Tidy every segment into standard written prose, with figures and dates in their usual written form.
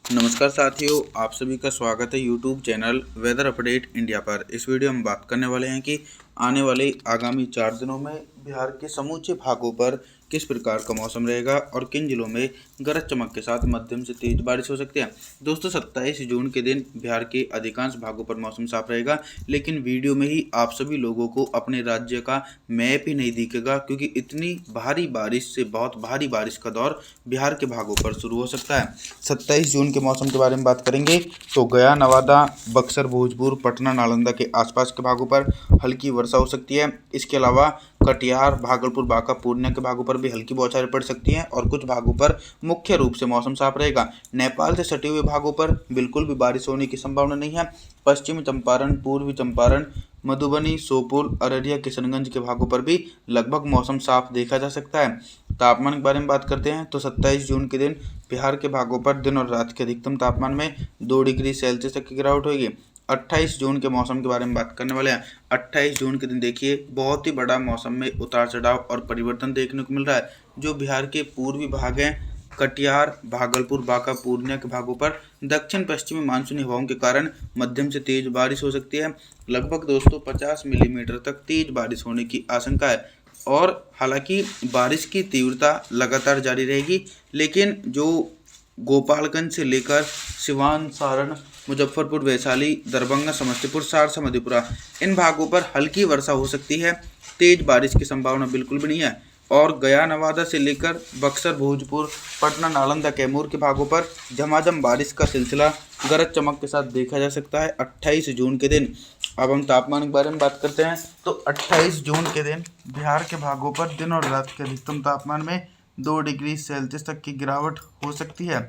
नमस्कार साथियों, आप सभी का स्वागत है YouTube channel weather update India पर। इस वीडियो में बात करने वाले हैं कि आने वाले आगामी 4 दिनों में बिहार के समूचे भागों पर किस प्रकार का मौसम रहेगा और किन जिलों में गरज चमक के साथ मध्यम से तेज बारिश हो सकती है। दोस्तों, 27 जून के दिन बिहार के अधिकांश भागों पर मौसम साफ रहेगा, लेकिन वीडियो में ही आप सभी लोगों को अपने राज्य का मैप ही नहीं दिखेगा, क्योंकि इतनी भारी बारिश से बहुत भारी बारिश का दौर बिहार के भागों पर शुरू हो सकता है। 27 जून के मौसम के बारे में बात करेंगे तो गया, नवादा, बक्सर, भोजपुर, पटना, नालंदा के आसपास के भागों पर हल्की वर्षा हो सकती है। इसके अलावा कटिहार, भागलपुर, बांका, पूर्णिया के भागों पर भी हल्की बौछारें पड़ सकती हैं और कुछ भागों पर मुख्य रूप से मौसम साफ रहेगा। नेपाल से सटे हुए भागों पर बिल्कुल भी बारिश होने की संभावना नहीं है। पश्चिमी चंपारण, पूर्वी चंपारण, मधुबनी, श्योपुर, अररिया, किशनगंज के भागों पर भी लगभग मौसम साफ देखा जा सकता है। तापमान के बारे में बात करते हैं तो 27 जून के दिन बिहार के भागों पर दिन और रात के अधिकतम तापमान में 2 डिग्री सेल्सियस तक की गिरावट होगी। 28 जून के मौसम के बारे में बात करने वाले हैं। 28 जून के दिन देखिए, बहुत ही बड़ा मौसम में उतार चढ़ाव और परिवर्तन देखने को मिल रहा है। जो बिहार के पूर्वी भाग हैं, कटिहार, भागलपुर, बांका, पूर्णिया के भागों पर दक्षिण पश्चिमी मानसूनी हवाओं के कारण मध्यम से तेज बारिश हो सकती है। लगभग दोस्तों 50 मिलीमीटर तक तेज बारिश होने की आशंका है। और हालांकि बारिश की तीव्रता लगातार जारी रहेगी, लेकिन जो गोपालगंज से लेकर सिवान, सारण, मुजफ्फरपुर, वैशाली, दरभंगा, समस्तीपुर, सहरसा, मधेपुरा, इन भागों पर हल्की वर्षा हो सकती है। तेज बारिश की संभावना बिल्कुल भी नहीं है। और गया, नवादा से लेकर बक्सर, भोजपुर, पटना, नालंदा, कैमूर के भागों पर झमाझम बारिश का सिलसिला गरज चमक के साथ देखा जा सकता है 28 जून के दिन। अब हम तापमान के बारे में बात करते हैं तो 28 जून के दिन बिहार के भागों पर दिन और रात के अधिकतम तापमान में 2 डिग्री सेल्सियस तक की गिरावट हो सकती है।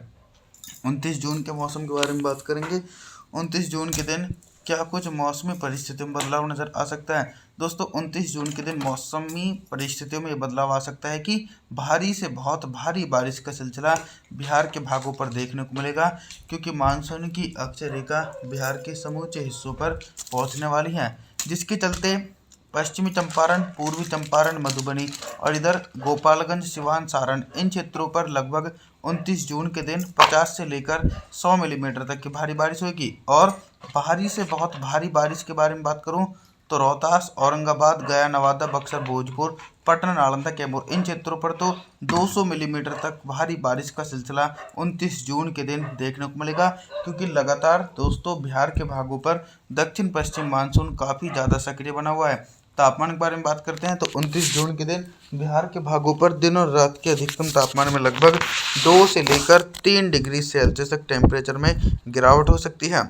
29 जून के मौसम के बारे में बात करेंगे। 29 जून के दिन क्या कुछ मौसमी परिस्थितियों में बदलाव नजर आ सकता है। दोस्तों, 29 जून के दिन मौसमी परिस्थितियों में ये बदलाव आ सकता है कि भारी से बहुत भारी बारिश का सिलसिला बिहार के भागों पर देखने को मिलेगा, क्योंकि मानसून की अक्षय रेखा बिहार के समूचे हिस्सों पर पहुंचने वाली है, जिसके चलते पश्चिमी चंपारण, पूर्वी चंपारण, मधुबनी और इधर गोपालगंज, सिवान, सारण, इन क्षेत्रों पर लगभग 29 जून के दिन 50 से लेकर 100 मिलीमीटर तक की भारी बारिश होगी। और भारी से बहुत भारी बारिश के बारे में बात करूं तो रोहतास, औरंगाबाद, गया, नवादा, बक्सर, भोजपुर, पटना, नालंदा, कैमूर, इन क्षेत्रों पर तो 200 मिलीमीटर तक भारी बारिश का सिलसिला 29 जून के दिन देखने को मिलेगा, क्योंकि लगातार दोस्तों बिहार के भागों पर दक्षिण पश्चिम मानसून काफ़ी ज़्यादा सक्रिय बना हुआ है। तापमान के बारे में बात करते हैं तो 29 जून के दिन बिहार के भागों पर दिन और रात के अधिकतम तापमान में लगभग 2 से लेकर 3 डिग्री सेल्सियस तक टेम्परेचर में गिरावट हो सकती है।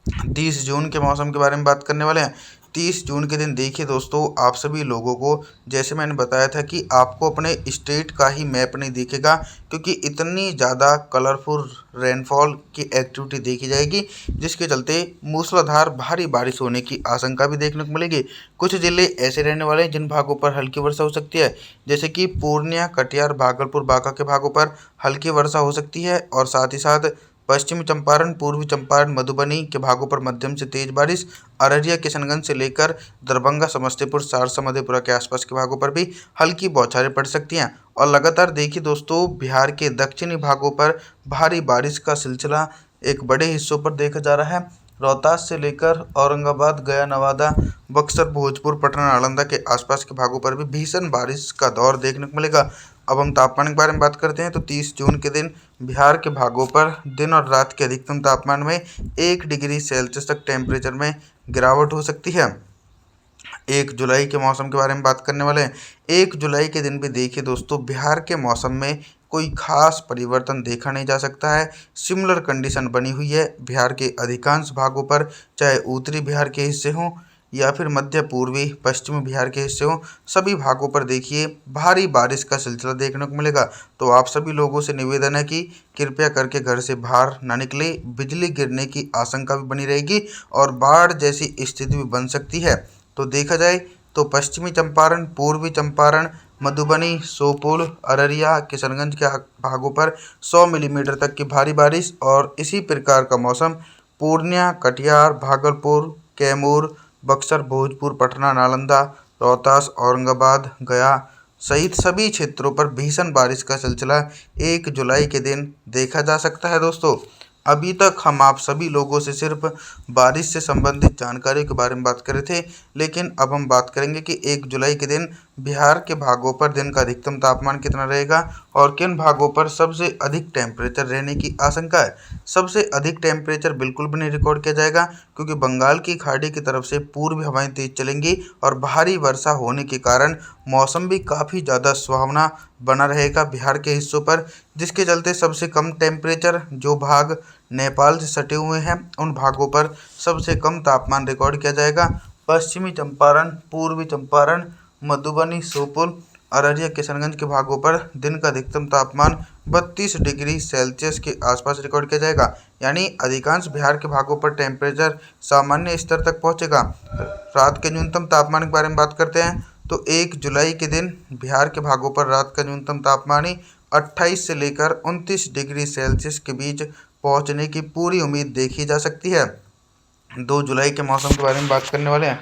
30 जून के मौसम के बारे में बात करने वाले हैं। 30 जून के दिन देखिए दोस्तों, आप सभी लोगों को जैसे मैंने बताया था कि आपको अपने स्टेट का ही मैप नहीं दिखेगा, क्योंकि इतनी ज़्यादा कलरफुल रेनफॉल की एक्टिविटी देखी जाएगी, जिसके चलते मूसलाधार भारी बारिश होने की आशंका भी देखने को मिलेगी। कुछ जिले ऐसे रहने वाले हैं जिन भागों पर हल्की वर्षा हो सकती है, जैसे कि पूर्णिया, कटिहार, भागलपुर, बांका के भागों पर हल्की वर्षा हो सकती है और साथ ही साथ पश्चिमी चंपारण, पूर्वी चंपारण, मधुबनी के भागों पर मध्यम से तेज बारिश, अररिया, किशनगंज से लेकर दरभंगा, समस्तीपुर, सहरसा, मधेपुरा के आसपास के भागों पर भी हल्की बौछारें पड़ सकती हैं। और लगातार देखिए दोस्तों, बिहार के दक्षिणी भागों पर भारी बारिश का सिलसिला एक बड़े हिस्सों पर देखा जा रहा है। रोहतास से लेकर औरंगाबाद, गया, नवादा, बक्सर, भोजपुर, पटना, नालंदा के आसपास के भागों पर भी भीषण बारिश का दौर देखने को मिलेगा। अब हम तापमान के बारे में बात करते हैं तो 30 जून के दिन बिहार के भागों पर दिन और रात के अधिकतम तापमान में 1 डिग्री सेल्सियस तक टेम्परेचर में गिरावट हो सकती है। 1 जुलाई के मौसम के बारे में बात करने वाले हैं। 1 जुलाई के दिन भी देखिए दोस्तों, बिहार के मौसम में कोई खास परिवर्तन देखा नहीं जा सकता है। सिमिलर कंडीशन बनी हुई है बिहार के अधिकांश भागों पर, चाहे उत्तरी बिहार के हिस्से हों या फिर मध्य, पूर्वी, पश्चिमी बिहार के हिस्से हों, सभी भागों पर देखिए भारी बारिश का सिलसिला देखने को मिलेगा। तो आप सभी लोगों से निवेदन है कि कृपया करके घर से बाहर ना निकले। बिजली गिरने की आशंका भी बनी रहेगी और बाढ़ जैसी स्थिति भी बन सकती है। तो देखा जाए तो पश्चिमी चंपारण, पूर्वी चंपारण, मधुबनी, श्योपुर, अररिया, किशनगंज के भागों पर 100 मिलीमीटर तक की भारी बारिश और इसी प्रकार का मौसम पूर्णिया, कटिहार, भागलपुर, कैमूर, बक्सर, भोजपुर, पटना, नालंदा, रोहतास, औरंगाबाद, गया, सहित सभी क्षेत्रों पर भीषण बारिश का सिलसिला 1 जुलाई के दिन देखा जा सकता है। दोस्तों, अभी तक हम आप सभी लोगों से सिर्फ बारिश से संबंधित जानकारी के बारे में बात कर रहे थे, लेकिन अब हम बात करेंगे कि 1 जुलाई के दिन बिहार के भागों पर दिन का अधिकतम तापमान कितना रहेगा और किन भागों पर सबसे अधिक टेम्परेचर रहने की आशंका है। सबसे अधिक टेम्परेचर बिल्कुल भी नहीं रिकॉर्ड किया जाएगा, क्योंकि बंगाल की खाड़ी की तरफ से पूर्वी हवाएं तेज चलेंगी और भारी वर्षा होने के कारण मौसम भी काफ़ी ज़्यादा सुहावना बना रहेगा बिहार के हिस्सों पर, जिसके चलते सबसे कम टेम्परेचर जो भाग नेपाल से सटे हुए हैं उन भागों पर सबसे कम तापमान रिकॉर्ड किया जाएगा। पश्चिमी चंपारण, पूर्वी चंपारण, मधुबनी, सुपौल, अररिया, किशनगंज के भागों पर दिन का अधिकतम तापमान 32 डिग्री सेल्सियस के आसपास रिकॉर्ड किया जाएगा। यानी अधिकांश बिहार के भागों पर टेम्परेचर सामान्य स्तर तक पहुंचेगा। रात के न्यूनतम तापमान के बारे में बात करते हैं तो 1 जुलाई के दिन बिहार के भागों पर रात का न्यूनतम तापमान ही 28 से लेकर 29 डिग्री सेल्सियस के बीच पहुंचने की पूरी उम्मीद देखी जा सकती है। 2 जुलाई के मौसम के बारे में बात करने वाले हैं।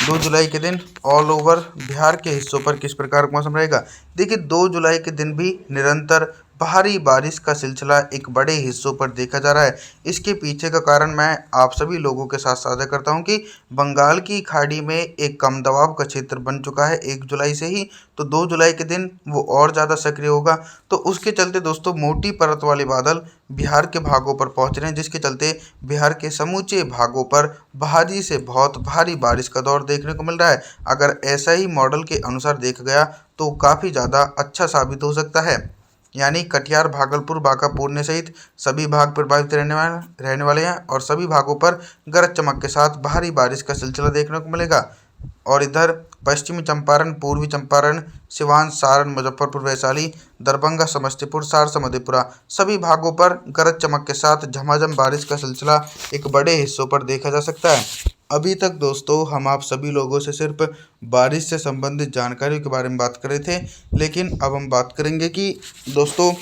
2 जुलाई के दिन ऑल ओवर बिहार के हिस्सों पर किस प्रकार का मौसम रहेगा। देखिए, 2 जुलाई के दिन भी निरंतर भारी बारिश का सिलसिला एक बड़े हिस्सों पर देखा जा रहा है। इसके पीछे का कारण मैं आप सभी लोगों के साथ साझा करता हूं कि बंगाल की खाड़ी में एक कम दबाव का क्षेत्र बन चुका है 1 जुलाई से ही, तो 2 जुलाई के दिन वो और ज़्यादा सक्रिय होगा। तो उसके चलते दोस्तों मोटी परत वाले बादल बिहार के भागों पर पहुंच रहे हैं, जिसके चलते बिहार के समूचे भागों पर भारी से बहुत भारी बारिश का दौर देखने को मिल रहा है। अगर ऐसा ही मॉडल के अनुसार देखा गया तो काफ़ी ज़्यादा अच्छा साबित हो सकता है। यानी कटिहार, भागलपुर, बांका, पूर्णिया सहित सभी भाग प्रभावित रहने वाले हैं और सभी भागों पर गरज चमक के साथ भारी बारिश का सिलसिला देखने को मिलेगा। और इधर पश्चिमी चंपारण, पूर्वी चंपारण, सिवान, सारण, मुजफ्फरपुर, वैशाली, दरभंगा, समस्तीपुर, सहरसा, मधेपुरा सभी भागों पर गरज चमक के साथ झमाझम बारिश का सिलसिला एक बड़े हिस्सों पर देखा जा सकता है। अभी तक दोस्तों हम आप सभी लोगों से सिर्फ बारिश से संबंधित जानकारियों के बारे में बात कर रहे थे, लेकिन अब हम बात करेंगे कि दोस्तों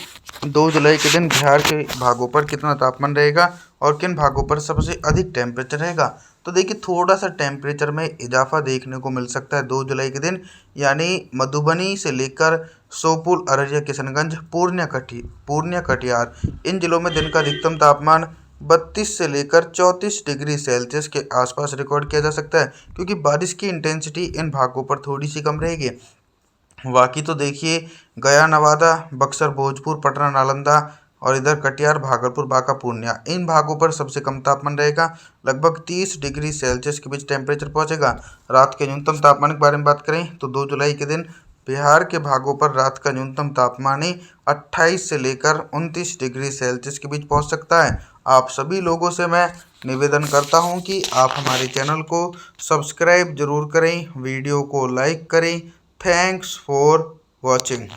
2 जुलाई के दिन बिहार के भागों पर कितना तापमान रहेगा और किन भागों पर सबसे अधिक टेम्परेचर रहेगा। तो देखिए, थोड़ा सा टेम्परेचर में इजाफा देखने को मिल सकता है 2 जुलाई के दिन। यानी मधुबनी से लेकर सुपौल, अररिया, किशनगंज, पूर्णिया, कटिहार इन जिलों में दिन का अधिकतम तापमान 32 से लेकर 34 डिग्री सेल्सियस के आसपास रिकॉर्ड किया जा सकता है, क्योंकि बारिश की इंटेंसिटी इन भागों पर थोड़ी सी कम रहेगी। बाकी तो देखिए, गया, नवादा, बक्सर, भोजपुर, पटना, नालंदा और इधर कटिहार, भागलपुर, बांका, पूर्णिया इन भागों पर सबसे कम तापमान रहेगा। लगभग 30 डिग्री सेल्सियस के बीच टेम्परेचर पहुंचेगा। रात के न्यूनतम तापमान के बारे में बात करें तो 2 जुलाई के दिन बिहार के भागों पर रात का न्यूनतम तापमान ही 28 से लेकर 29 डिग्री सेल्सियस के बीच पहुंच सकता है। आप सभी लोगों से मैं निवेदन करता हूं कि आप हमारे चैनल को सब्सक्राइब जरूर करें, वीडियो को लाइक करें। Thanks for watching.